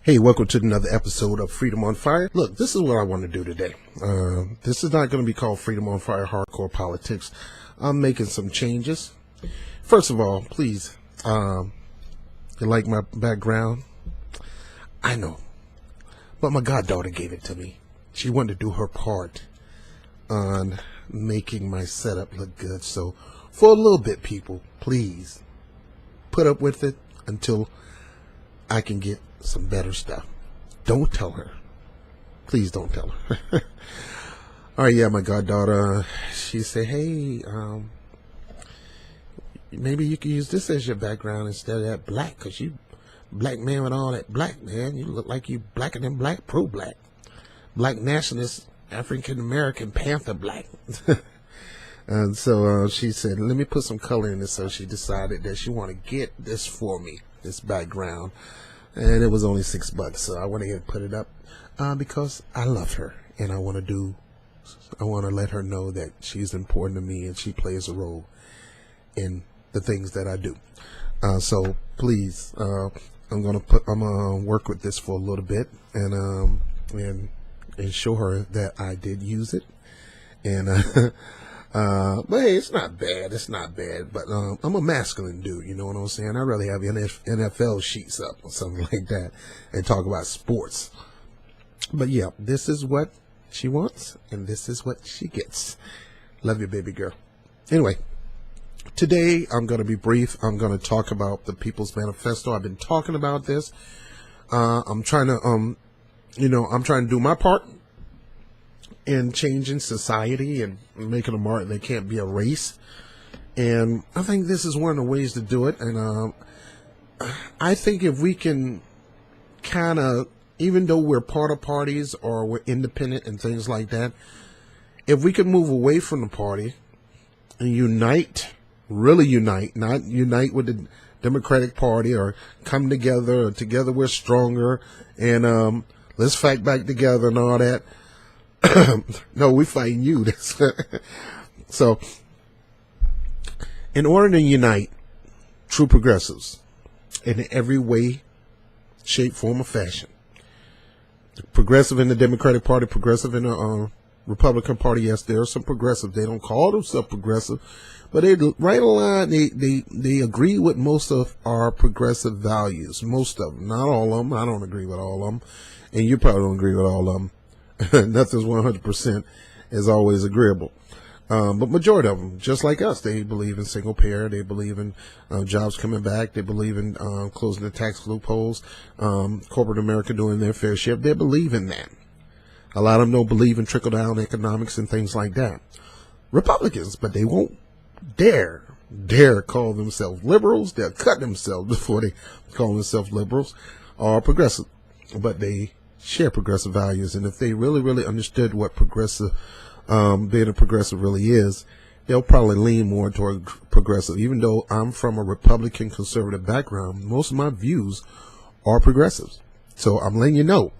Hey, welcome to another episode of Freedom on Fire. Look, this is what I want to do today. This is not going to be called Freedom on Fire Hardcore Politics. I'm making some changes. First of all, please, you like my background? I know, but my goddaughter gave it to me. She wanted to do her part on making my setup look good. So for a little bit, people, please put up with it until I can get some better stuff. Don't tell her. Please don't tell her. All right, yeah, my goddaughter, she said, hey, maybe you could use this as your background instead of that black, because you black man with all that black, man. You look like you blacker than black, pro-black. Black nationalist, African-American, Panther black. And so she said, let me put some color in this. So she decided that she wanted to get this for me, this background. And it was only $6, so I went ahead and put it up because I love her, and I want to let her know that she's important to me and she plays a role in the things that I do. So please, I'm gonna work with this for a little bit and show her that I did use it, and but hey, it's not bad. It's not bad. But I'm a masculine dude. You know what I'm saying? I'd rather have NFL sheets up or something like that and talk about sports. But yeah, this is what she wants, and this is what she gets. Love you, baby girl. Anyway, today I'm going to be brief. I'm going to talk about the People's Manifesto. I've been talking about this. I'm trying to, I'm trying to do my part in changing society and making a mark that can't be erased. And I think this is one of the ways to do it. And I think if we can kind of, even though we're part of parties or we're independent and things like that, if we can move away from the party and unite, really unite, not unite with the Democratic Party or come together, or together we're stronger, and let's fight back together and all that. No, we're fighting you. So, in order to unite true progressives in every way, shape, form, or fashion, progressive in the Democratic Party, progressive in the Republican Party, yes, there are some progressives. They don't call themselves progressive, but they right along, they agree with most of our progressive values. Most of them, not all of them. I don't agree with all of them, and you probably don't agree with all of them. Nothing's 100% is always agreeable. But majority of them, just like us, they believe in single payer. They believe in jobs coming back. They believe in closing the tax loopholes, corporate America doing their fair share. They believe in that. A lot of them don't believe in trickle-down economics and things like that. Republicans, but they won't dare call themselves liberals. They'll cut themselves before they call themselves liberals or progressive. But they share progressive values, and if they really understood what progressive, being a progressive really is, they'll probably lean more toward progressive. Even though I'm from a Republican conservative background, most of my views are progressives. So I'm letting you know,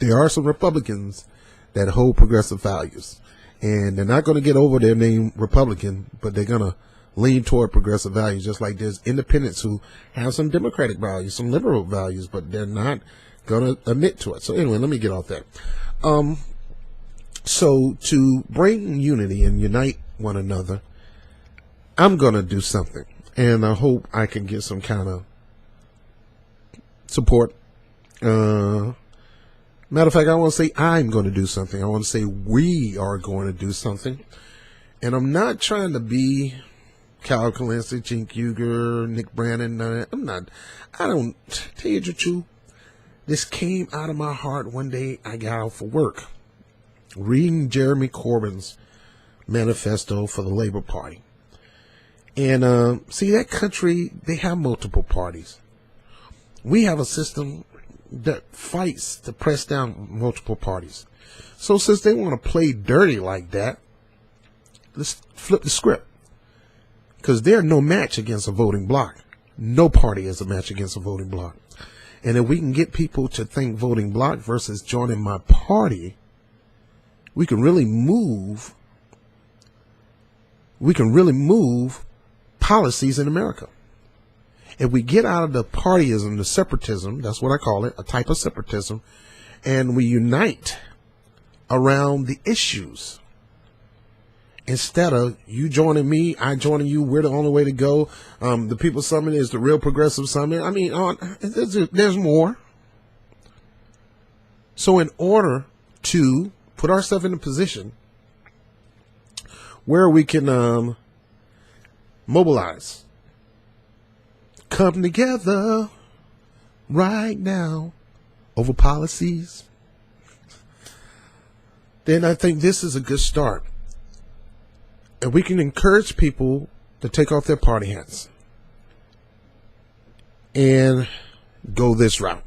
there are some Republicans that hold progressive values, and they're not going to get over their name Republican, but they're going to lean toward progressive values, just like there's independents who have some Democratic values, some liberal values, but they're not going to admit to it. So anyway, let me get off that. So to bring unity and unite one another, I'm going to do something, and I hope I can get some kind of support. Matter of fact, I want to say I'm going to do something. I want to say we are going to do something, and I'm not trying to be Kyle Kalinske, Cenk Uygur, Nick Brandon. I don't tell you the truth. This came out of my heart one day. I got out for work, reading Jeremy Corbyn's manifesto for the Labor Party. And see, that country, they have multiple parties. We have a system that fights to press down multiple parties. So since they want to play dirty like that, let's flip the script. Because they're no match against a voting bloc. No party is a match against a voting bloc. And if we can get people to think voting bloc versus joining my party, we can really move policies in America. If we get out of the partyism, the separatism, that's what I call it, a type of separatism, and we unite around the issues, instead of you joining me, I joining you, we're the only way to go. The People's Summit is the real progressive summit. I mean, there's more. So in order to put ourselves in a position where we can mobilize, come together right now over policies, then I think this is a good start. And we can encourage people to take off their party hats and go this route.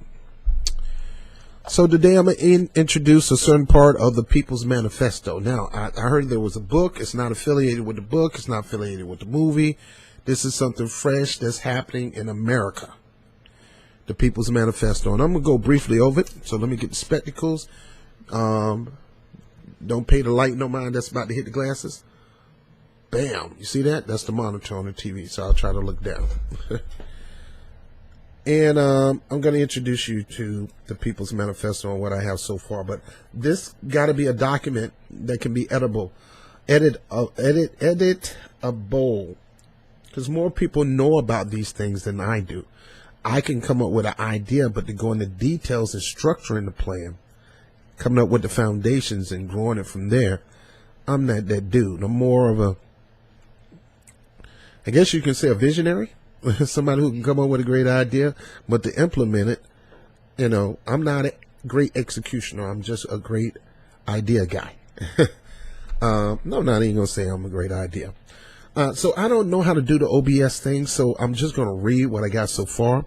So today I'm going to introduce a certain part of the People's Manifesto. Now, I heard there was a book. It's not affiliated with the book. It's not affiliated with the movie. This is something fresh that's happening in America. The People's Manifesto. And I'm going to go briefly over it. So let me get the spectacles. Don't pay the light no mind that's about to hit the glasses. Bam. You see that? That's the monitor on the TV. So I'll try to look down. And I'm going to introduce you to the People's Manifesto and what I have so far. But this got to be a document that can be editable. Editable. Because more people know about these things than I do. I can come up with an idea, but to go into details and structuring the plan, coming up with the foundations and growing it from there, I'm not that dude. I'm more of a, I guess you can say, a visionary. Somebody who can come up with a great idea, but to implement it, I'm not a great executioner. I'm just a great idea guy. No, I'm not even going to say I'm a great idea. So I don't know how to do the OBS thing, so I'm just going to read what I got so far.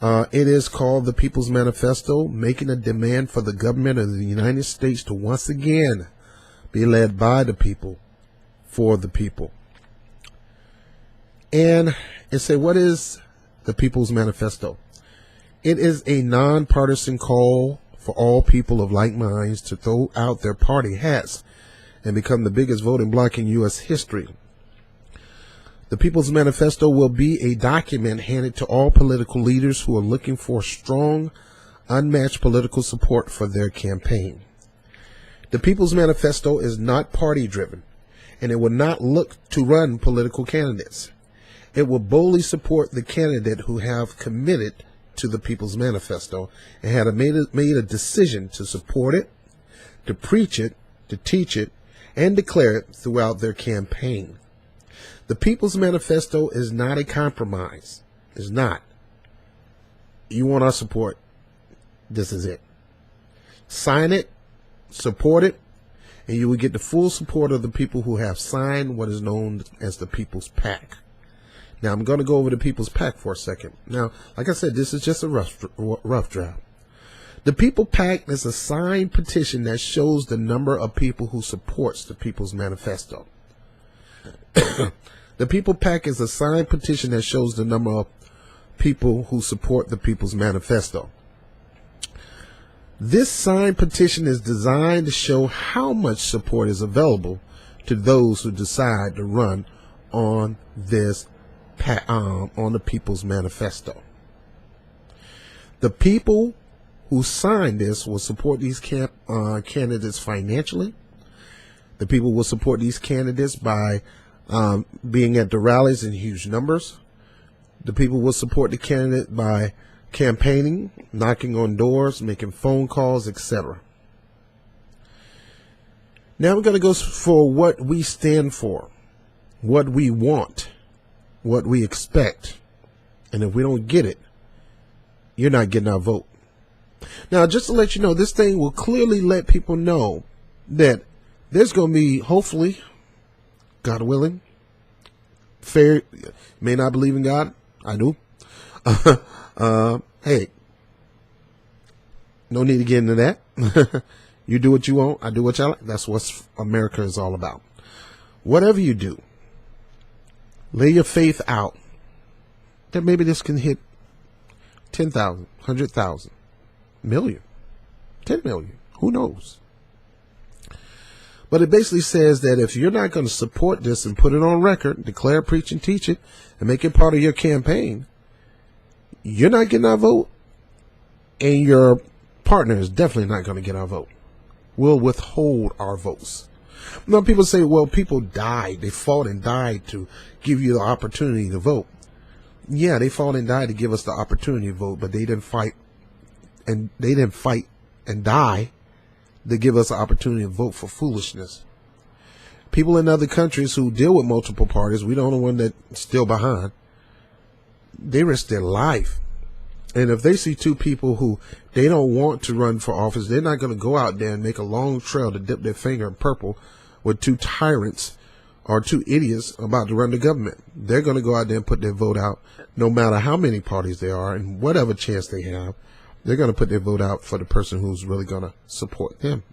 It is called the People's Manifesto, making a demand for the government of the United States to once again be led by the people, for the people. And it said, what is the People's Manifesto? It is a nonpartisan call for all people of like minds to throw out their party hats and become the biggest voting bloc in U.S. history. The People's Manifesto will be a document handed to all political leaders who are looking for strong, unmatched political support for their campaign. The People's Manifesto is not party-driven, and it will not look to run political candidates. It will boldly support the candidate who have committed to the People's Manifesto and had made a decision to support it, to preach it, to teach it, and declare it throughout their campaign. The People's Manifesto is not a compromise. It's not. You want our support? This is it. Sign it, support it, and you will get the full support of the people who have signed what is known as the People's PAC. Now, I'm going to go over the People's PAC for a second. Now, like I said, this is just a rough draft. The People PAC is a signed petition that shows the number of people who supports the People's Manifesto. The People PAC is a signed petition that shows the number of people who support the People's Manifesto. This signed petition is designed to show how much support is available to those who decide to run on this on the People's Manifesto. The people who signed this will support these candidates financially. The people will support these candidates by being at the rallies in huge numbers. The people will support the candidate by campaigning, knocking on doors, making phone calls, etc. Now we're going to go for what we stand for, what we want, what we expect. And if we don't get it, you're not getting our vote. Now, just to let you know, this thing will clearly let people know that there's going to be, hopefully, God willing, fair, may not believe in God, I do. Hey, no need to get into that. You do what you want, I do what I like. That's what America is all about. Whatever you do, lay your faith out that maybe this can hit 10,000, 100,000, million, 10 million, who knows? But it basically says that if you're not going to support this and put it on record, declare, preach, and teach it, and make it part of your campaign, you're not getting our vote, and your partner is definitely not going to get our vote. We'll withhold our votes. Now, people say, well, people died. They fought and died to give you the opportunity to vote. Yeah, they fought and died to give us the opportunity to vote, but they didn't fight and die to give us the opportunity to vote for foolishness. People in other countries who deal with multiple parties, we don't know one that's still behind, they risk their life. And if they see two people who they don't want to run for office, they're not going to go out there and make a long trail to dip their finger in purple with two tyrants or two idiots about to run the government. They're going to go out there and put their vote out, no matter how many parties there are and whatever chance they have. They're going to put their vote out for the person who's really going to support them.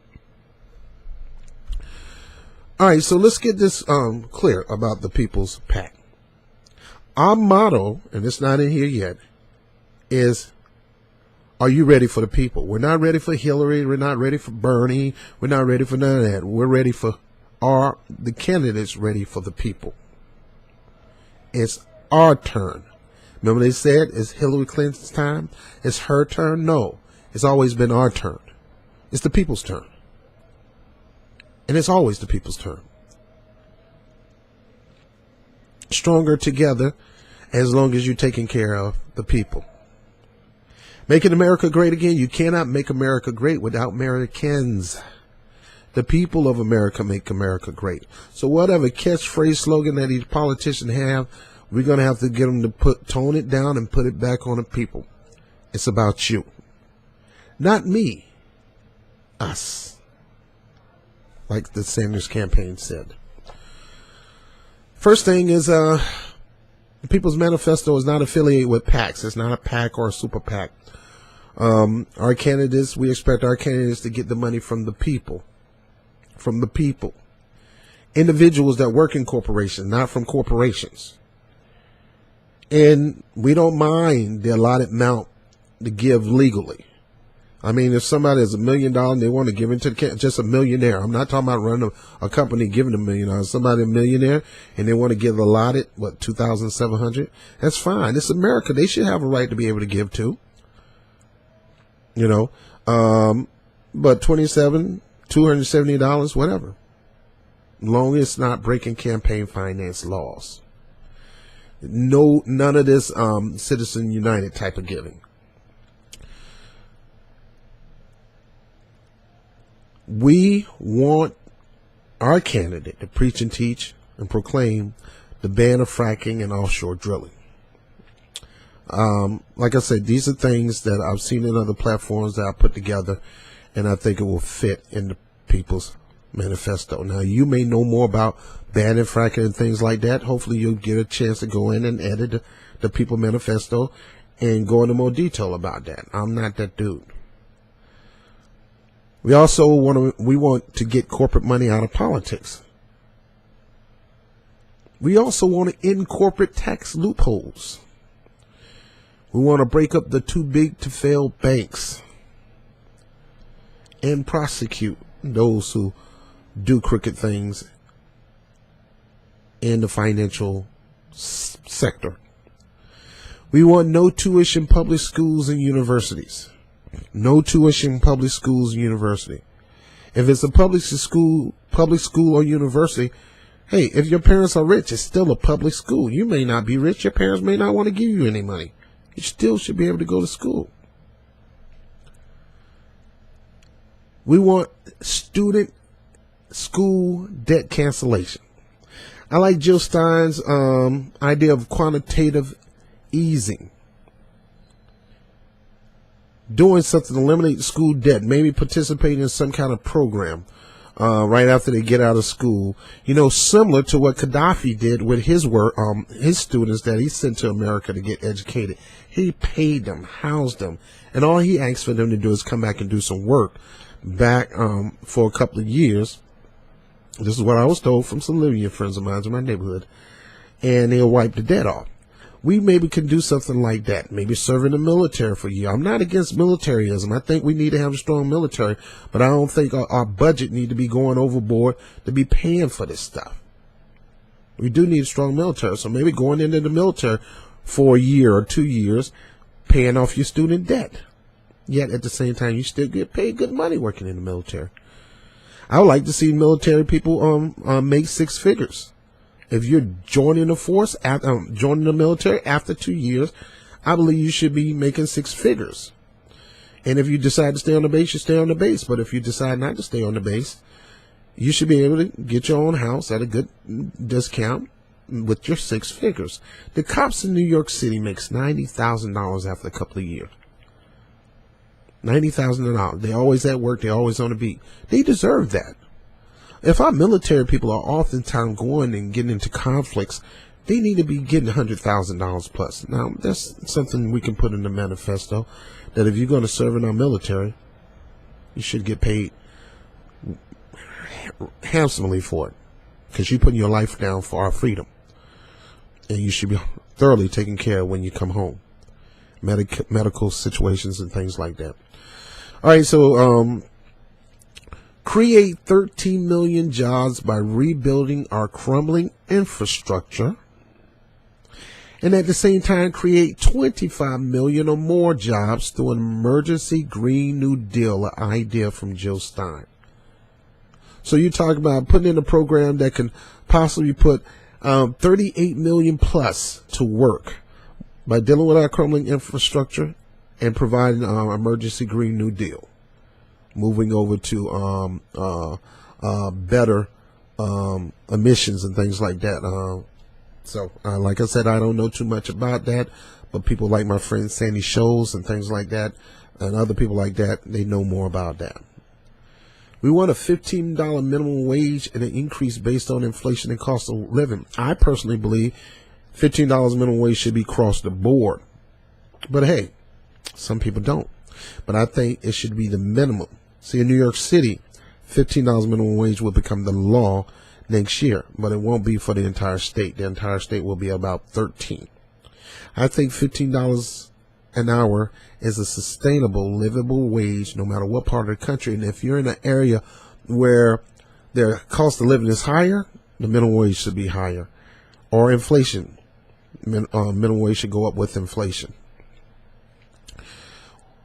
All right, so let's get this clear about the People's PAC. Our motto, and it's not in here yet, is, are you ready for the people? We're not ready for Hillary. We're not ready for Bernie. We're not ready for none of that. We're ready for, are the candidates ready for the people? It's our turn. Remember they said, it's Hillary Clinton's time? It's her turn? No. It's always been our turn. It's the people's turn. And it's always the people's turn. Stronger together as long as you're taking care of the people. Making America great again. You cannot make America great without Americans. The people of America make America great. So whatever catchphrase slogan that these politicians have, we're going to have to get them to tone it down and put it back on the people. It's about you. Not me. Us. Like the Sanders campaign said. First thing is, the People's Manifesto is not affiliated with PACs. It's not a PAC or a super PAC. Our candidates, we expect our candidates to get the money from the people. From the people. Individuals that work in corporations, not from corporations. And we don't mind the allotted amount to give legally. I mean, if somebody has $1 million and they want to give it to just a millionaire, I'm not talking about running a company giving $1 million. Somebody a millionaire and they want to give allotted, what, $2,700? That's fine. It's America. They should have a right to be able to give to. You know, but $270, whatever. Long as it's not breaking campaign finance laws. No, none of this Citizen United type of giving. We want our candidate to preach and teach and proclaim the ban of fracking and offshore drilling. Like I said, these are things that I've seen in other platforms that I put together, and I think it will fit in the People's Manifesto. Now, you may know more about banning fracking and things like that. Hopefully, you'll get a chance to go in and edit the People's Manifesto and go into more detail about that. I'm not that dude. We also want to get corporate money out of politics. We also want to end corporate tax loopholes. We want to break up the too big to fail banks and prosecute those who do crooked things in the financial sector. We want no tuition public schools and universities. No tuition public schools and university. If it's a public school or university, hey, if your parents are rich, it's still a public school. You may not be rich. Your parents may not want to give you any money. You still should be able to go to school. We want student school debt cancellation. I like Jill Stein's idea of quantitative easing. Doing something to eliminate school debt, maybe participating in some kind of program right after they get out of school. You know, similar to what Gaddafi did with his work, his students that he sent to America to get educated. He paid them, housed them, and all he asked for them to do is come back and do some work back for a couple of years. This is what I was told from some Libyan friends of mine in my neighborhood, and they'll wipe the debt off. We maybe can do something like that. Maybe serve in the military for a year. I'm not against militarism. I think we need to have a strong military, but I don't think our budget need to be going overboard to be paying for this stuff. We do need a strong military, so maybe going into the military for a year or 2 years, paying off your student debt. Yet at the same time, you still get paid good money working in the military. I would like to see military people make six figures. If you're joining the force, joining the military after 2 years, I believe you should be making six figures. And if you decide to stay on the base, you stay on the base. But if you decide not to stay on the base, you should be able to get your own house at a good discount with your six figures. The cops in New York City makes $90,000 after a couple of years. $90,000. They're always at work. They're always on the beat. They deserve that. If our military people are oftentimes going and getting into conflicts, they need to be getting $100,000 plus. Now, that's something we can put in the manifesto, that if you're going to serve in our military, you should get paid handsomely for it, because you're putting your life down for our freedom. And you should be thoroughly taken care of when you come home. Medical situations and things like that. All right, so create 13 million jobs by rebuilding our crumbling infrastructure, and at the same time create 25 million or more jobs through an emergency Green New Deal, an idea from Jill Stein. So you talk about putting in a program that can possibly put 38 million plus to work by dealing with our crumbling infrastructure and providing our emergency Green New Deal, moving over to better emissions and things like that. So like I said, I don't know too much about that, but people like my friend Sandy Shoals and things like that, and other people like that, they know more about that. We want a $15 minimum wage and an increase based on inflation and cost of living. I personally believe $15 minimum wage should be across the board. But hey, some people don't. But I think it should be the minimum. See, in New York City, $15 minimum wage will become the law next year, but it won't be for the entire state. The entire state will be about 13. I think $15 an hour is a sustainable, livable wage no matter what part of the country. And if you're in an area where their cost of living is higher, the minimum wage should be higher. Or inflation. Minimum wage should go up with inflation.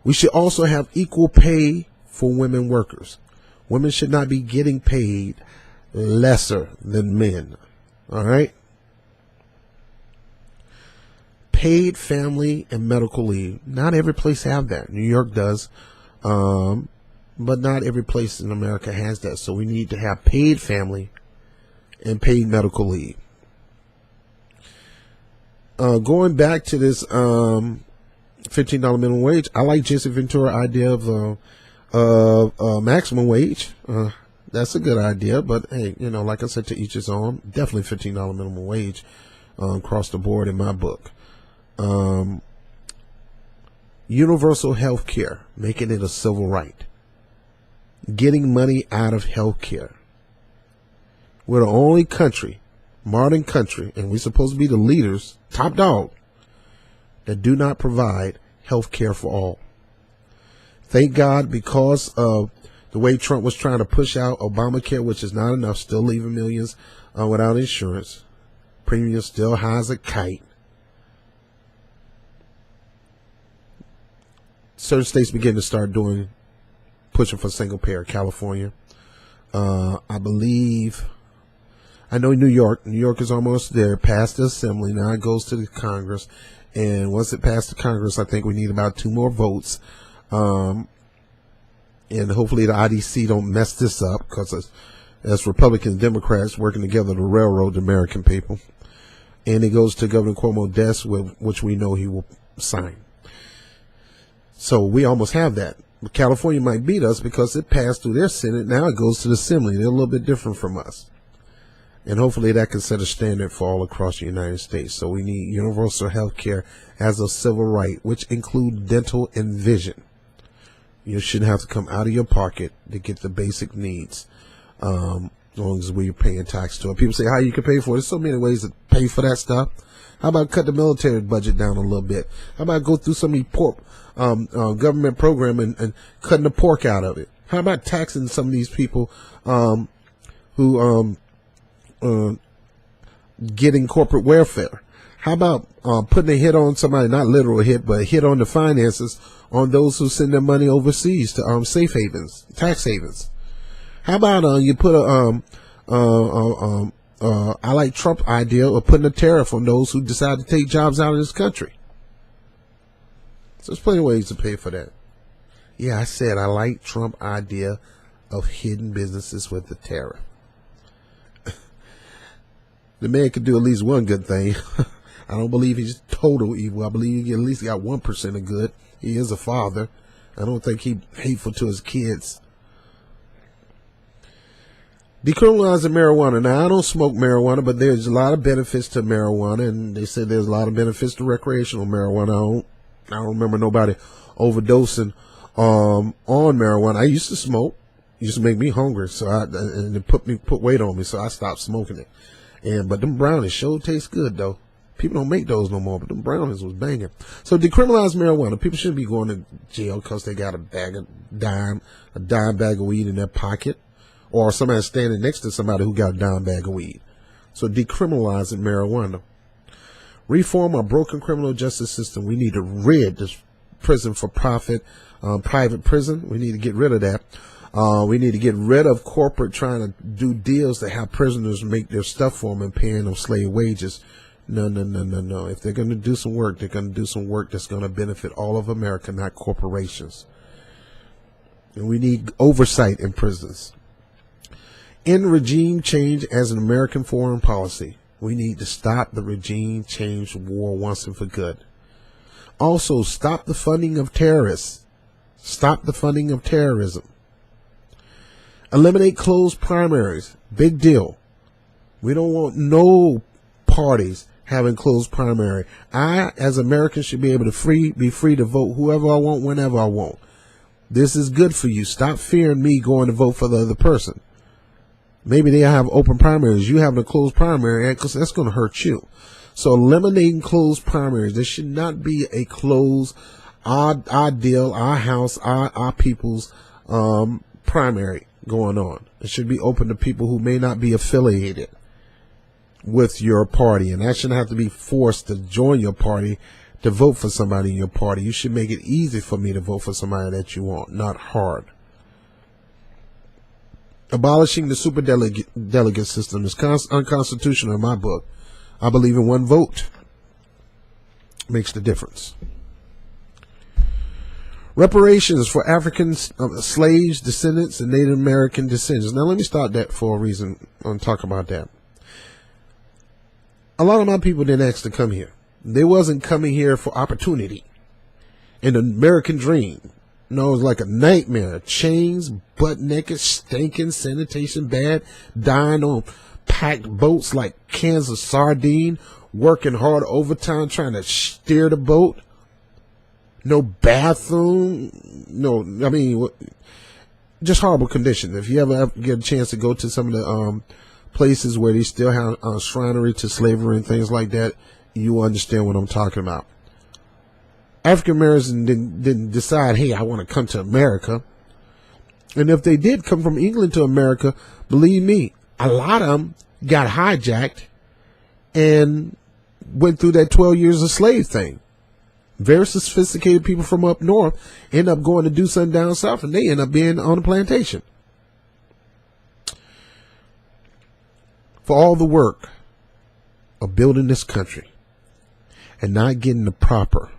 We should also have equal pay for women workers. Women should not be getting paid lesser than men. All right? Paid family and medical leave. Not every place have that. New York does. But not every place in America has that. So we need to have paid family and paid medical leave. Going back to this $15 minimum wage, I like Jesse Ventura's idea of maximum wage. That's a good idea, but hey, like I said, to each his own. Definitely $15 minimum wage across the board in my book. Universal health care, making it a civil right. Getting money out of health care. We're the only country, modern country, and we're supposed to be the leaders, top dog, that do not provide health care for all. Thank God, because of the way Trump was trying to push out Obamacare, which is not enough, still leaving millions without insurance. Premium still high as a kite. Certain states begin to start pushing for single payer. California, I know New York is almost there, past the assembly. Now it goes to the Congress. And once it passed the Congress, I think we need about 2 more votes. And hopefully the IDC don't mess this up, because as Republicans and Democrats working together to railroad the American people. And it goes to Governor Cuomo's desk, which we know he will sign. So we almost have that. But California might beat us because it passed through their Senate. Now it goes to the Assembly. They're a little bit different from us. And hopefully that can set a standard for all across the United States. So we need universal health care as a civil right, which includes dental and vision. You shouldn't have to come out of your pocket to get the basic needs, as long as we're paying tax to it. People say how you can pay for it. There's so many ways to pay for that stuff. How about cut the military budget down a little bit? How about go through some of the government program and cutting the pork out of it? How about taxing some of these people who getting corporate welfare? How about putting a hit on somebody, not literal hit, but a hit on the finances on those who send their money overseas to safe havens, tax havens? How about you put a I like Trump idea of putting a tariff on those who decide to take jobs out of this country? So there's plenty of ways to pay for that. Yeah, I said I like Trump idea of hitting businesses with the tariff. The man could do at least one good thing. I don't believe he's total evil. I believe he at least got 1% of good. He is a father. I don't think he's hateful to his kids. Decriminalizing marijuana. Now, I don't smoke marijuana, but there's a lot of benefits to marijuana, and they say there's a lot of benefits to recreational marijuana. I don't remember nobody overdosing on marijuana. I used to smoke. It used to make me hungry, and it put weight on me, so I stopped smoking it. But them brownies sure taste good, though. People don't make those no more, but them brownies was banging. So decriminalize marijuana. People shouldn't be going to jail because they got a dime bag of weed in their pocket, or somebody standing next to somebody who got a dime bag of weed. So decriminalizing marijuana. Reform our broken criminal justice system. We need to rid this prison for profit, private prison. We need to get rid of that. We need to get rid of corporate trying to do deals to have prisoners make their stuff for them and paying them slave wages. No. If they're going to do some work, they're going to do some work that's going to benefit all of America, not corporations. And we need oversight in prisons. End regime change as an American foreign policy. We need to stop the regime change war once and for good. Also, stop the funding of terrorists. Stop the funding of terrorism. Eliminate closed primaries. Big deal. We don't want no parties having closed primary. I, as Americans, should be able to be free to vote whoever I want, whenever I want. This is good for you. Stop fearing me going to vote for the other person. Maybe they have open primaries. You have a closed primary, because that's going to hurt you. So eliminating closed primaries. There should not be a closed, our deal, our house, our people's primary going on. It should be open to people who may not be affiliated with your party, and that shouldn't have to be forced to join your party to vote for somebody in your party. You should make it easy for me to vote for somebody that you want, not hard. Abolishing the superdelegate system is unconstitutional in my book. I believe in one vote makes the difference. Reparations for African slaves, descendants, and Native American descendants. Now, let me start that for a reason and talk about that. A lot of my people didn't ask to come here. They wasn't coming here for opportunity and the American dream. No, it was like a nightmare. Chains, butt naked, stinking, sanitation bad, dying on packed boats like cans of sardine, working hard overtime trying to steer the boat. No bathroom. No, I mean, just horrible conditions. If you ever get a chance to go to some of the places where they still have shrinery to slavery and things like that, you understand what I'm talking about. African Americans didn't decide, hey, I want to come to America. And if they did come from England to America, believe me, a lot of them got hijacked and went through that 12 years of slave thing. Very sophisticated people from up north end up going to do something down south, and they end up being on a plantation. For all the work of building this country and not getting the proper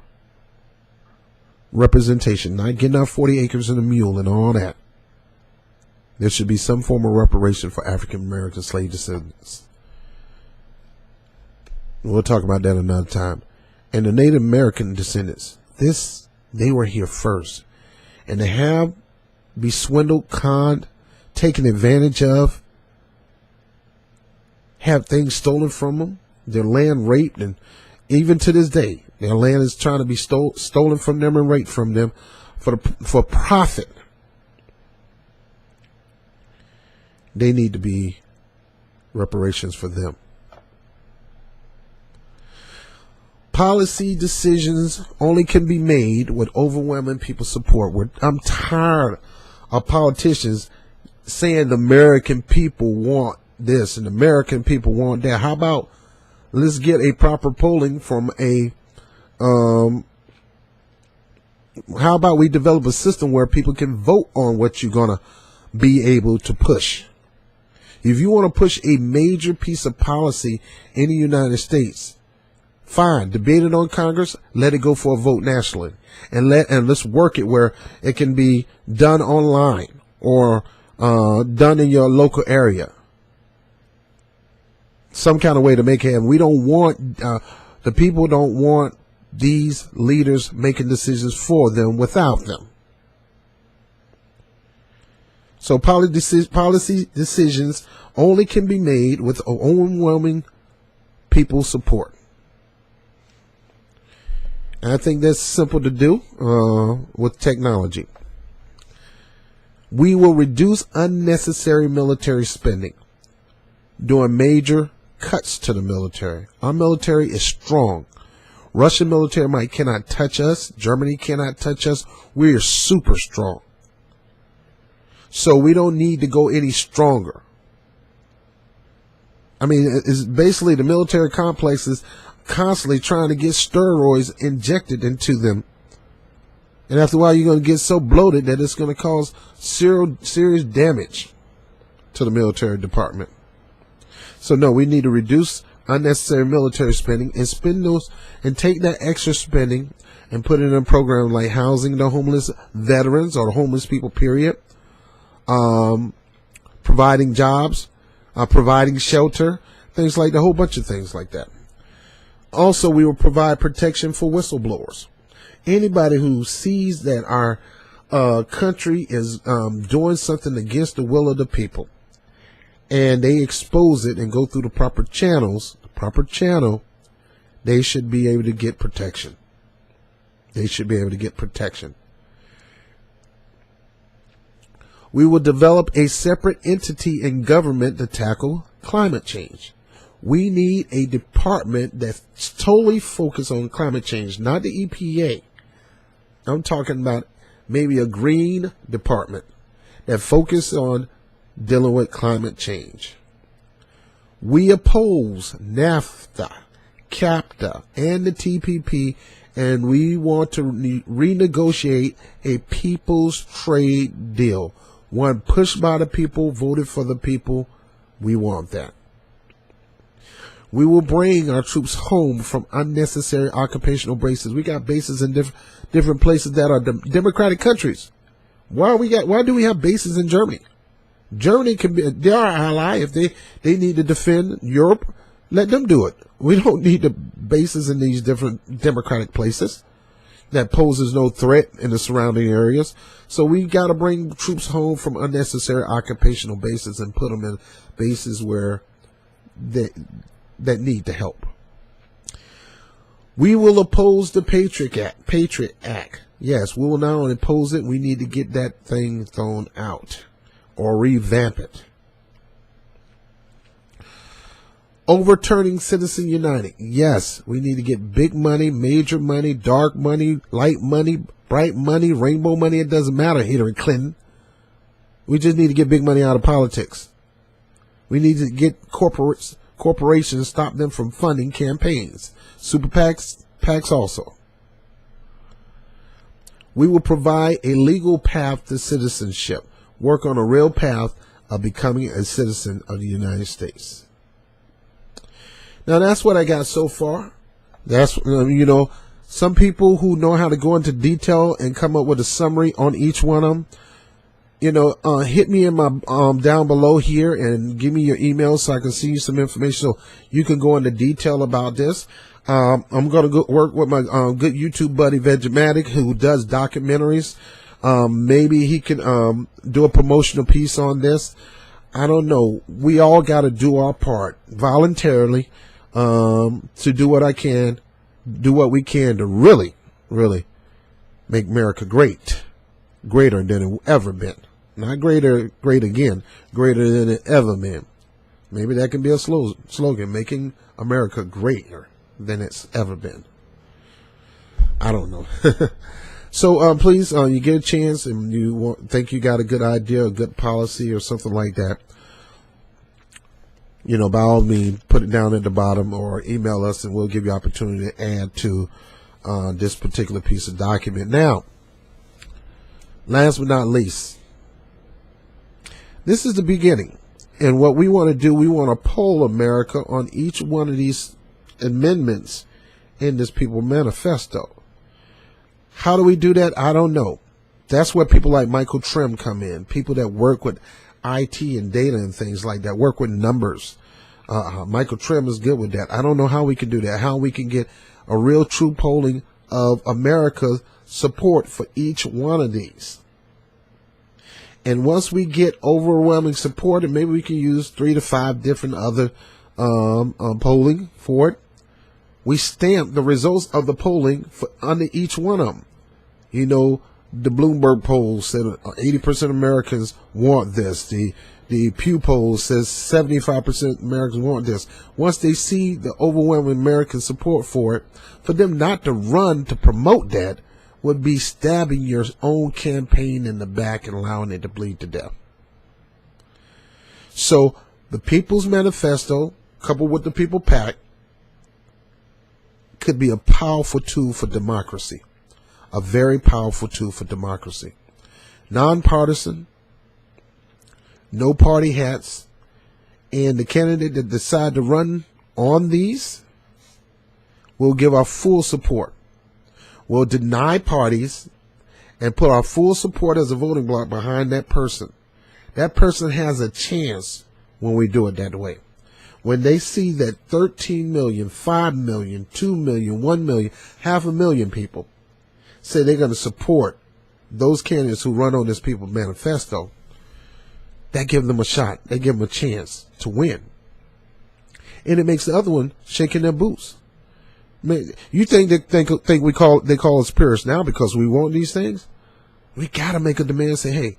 representation, not getting our 40 acres and a mule and all that, there should be some form of reparation for African American slave descendants. We'll talk about that another time. And the Native American descendants, they were here first. And to be swindled, conned, taken advantage of, have things stolen from them, their land raped, and even to this day, their land is trying to be stolen from them and raped from them for profit. They need to be reparations for them. Policy decisions only can be made with overwhelming people support. I'm tired of politicians saying the American people want this and the American people want that. How about let's get a proper polling from a, how about we develop a system where people can vote on what you're going to be able to push? If you want to push a major piece of policy in the United States, fine, debate it on Congress, let it go for a vote nationally, and let's work it where it can be done online or done in your local area. Some kind of way to make it happen. We don't want, the people don't want these leaders making decisions for them without them. So policy decisions only can be made with overwhelming people support. And I think that's simple to do with technology. We will reduce unnecessary military spending, doing major cuts to the military. Our military is strong. Russian military might cannot touch us. Germany cannot touch us. We are super strong. So we don't need to go any stronger. I mean, it's basically the military complex is constantly trying to get steroids injected into them. And after a while, you're going to get so bloated that it's going to cause serious damage to the military department. So no, we need to reduce unnecessary military spending and spend those and take that extra spending and put it in a program like housing the homeless veterans or the homeless people, period. Providing jobs, providing shelter, things like that, a whole bunch of things like that. Also, we will provide protection for whistleblowers. Anybody who sees that our country is doing something against the will of the people, and they expose it and go through the proper channels, they should be able to get protection. They should be able to get protection. We will develop a separate entity in government to tackle climate change. We need a department that's totally focused on climate change, not the EPA. I'm talking about maybe a green department that focuses on dealing with climate change. We oppose NAFTA, CAFTA, and the TPP, and we want to renegotiate a people's trade deal. One pushed by the people, voted for the people. We want that. We will bring our troops home from unnecessary occupational bases. We got bases in different places that are democratic countries. Why do we have bases in Germany? Germany can be, they're our ally. If they need to defend Europe, let them do it. We don't need the bases in these different democratic places that poses no threat in the surrounding areas. So we got to bring troops home from unnecessary occupational bases and put them in bases where that need the help. We will oppose the Patriot Act. Yes, we will not only oppose it, we need to get that thing thrown out or revamp it. Overturning Citizen United. Yes, we need to get big money, major money, dark money, light money, bright money, rainbow money. It doesn't matter, Hillary Clinton. We just need to get big money out of politics. We need to get corporations, stop them from funding campaigns. Super PACs also. We will provide a legal path to citizenship. Work on a real path of becoming a citizen of the United States. Now that's what I got so far. That's, some people who know how to go into detail and come up with a summary on each one of them, hit me in my down below here and give me your email so I can send you some information so you can go into detail about this. I'm going to go work with my good YouTube buddy Vegematic, who does documentaries. Maybe he can do a promotional piece on this. I don't know. We all got to do our part voluntarily to do what we can to really, really make America great, greater than it ever been. Not great again, greater than it ever been. Maybe that can be a slogan, making America greater than it's ever been. I don't know. So please, you get a chance and think you got a good idea, a good policy or something like that, by all means, put it down at the bottom or email us, and we'll give you opportunity to add to this particular piece of document. Now, last but not least, this is the beginning. And what we want to do, we want to poll America on each one of these amendments in this People Manifesto. How do we do that? I don't know. That's where people like Michael Trim come in, people that work with IT and data and things like that, work with numbers. Michael Trim is good with that. I don't know how we can do that, how we can get a real true polling of America's support for each one of these. And once we get overwhelming support, and maybe we can use 3 to 5 different other polling for it, we stamp the results of the polling for under each one of them. The Bloomberg poll said 80% of Americans want this. The Pew poll says 75% Americans want this. Once they see the overwhelming American support for it, for them not to run to promote that would be stabbing your own campaign in the back and allowing it to bleed to death. So the People's Manifesto, coupled with the People PAC, could be a powerful tool for democracy. A very powerful tool for democracy. Nonpartisan, no party hats, and the candidate that decide to run on these will give our full support. We'll deny parties and put our full support as a voting bloc behind that person. That person has a chance when we do it that way. When they see that 13 million, 5 million, 2 million, 1 million, 500,000 people say they're going to support those candidates who run on this People Manifesto, that gives them a shot. They give them a chance to win. And it makes the other one shaking their boots. You think they call us purists now because we want these things? We got to make a demand and say, hey,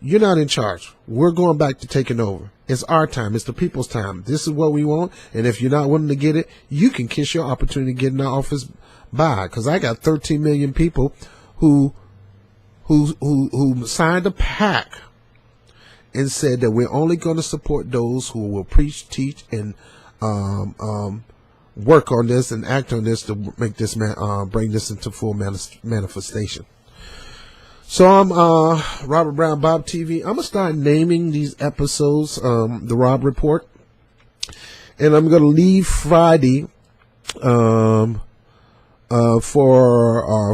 you're not in charge. We're going back to taking over. It's our time. It's the people's time. This is what we want. And if you're not willing to get it, you can kiss your opportunity to get in the office by. Because I got 13 million people who signed a pact and said that we're only going to support those who will preach, teach, and work on this and act on this to make this bring this into full manifestation. So I'm Robert Brown, Bob TV. I'm gonna start naming these episodes the Rob Report, and I'm gonna leave Friday for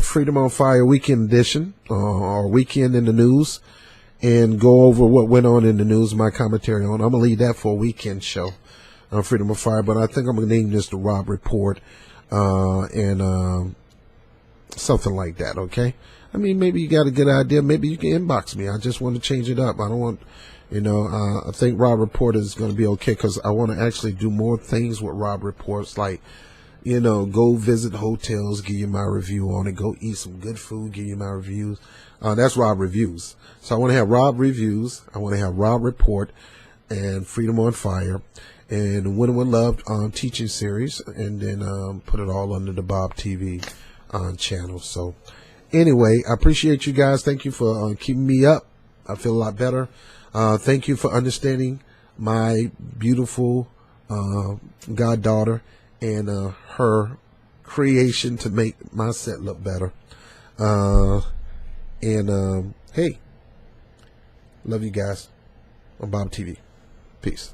Freedom on Fire Weekend Edition or Weekend in the News, and go over what went on in the news, my commentary on. I'm gonna leave that for a weekend show on Freedom on Fire, but I think I'm gonna name this the Rob Report and something like that. Okay. I mean, maybe you got a good idea. Maybe you can inbox me. I just want to change it up. I don't want, I think Rob Report is going to be okay because I want to actually do more things with Rob Reports, like, go visit hotels, give you my review on it, go eat some good food, give you my reviews. That's Rob Reviews. So I want to have Rob Reviews. I want to have Rob Report and Freedom on Fire and Winning with Love teaching series, and then put it all under the Bob TV channel. So anyway, I appreciate you guys. Thank you for keeping me up. I feel a lot better. Thank you for understanding my beautiful goddaughter and her creation to make my set look better. Hey, love you guys on Bob TV. Peace.